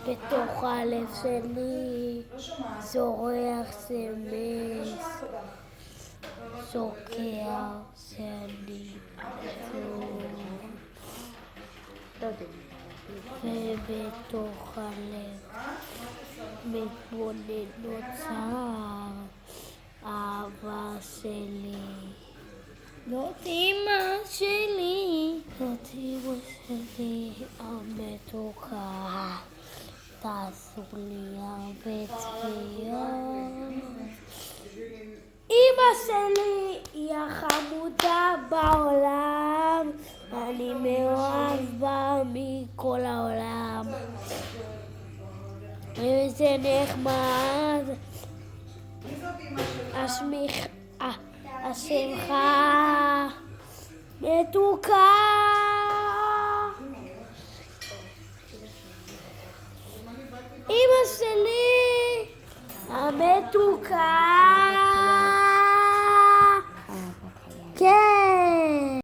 בתוך הלב שלי זורח סמס, שוקע שאני עצוב, ובתוך הלב מתבונן נוצר אהבה שלי. זאת אמא שלי, זאת אמא שלי המתוקה, תעשו לי הרבה צפיות. אמא שלי היא החמודה בעולם, אני מאוהב בה מכל העולם. איזה נחמד, השמחה מתוקה. אמא שלי המתוקה.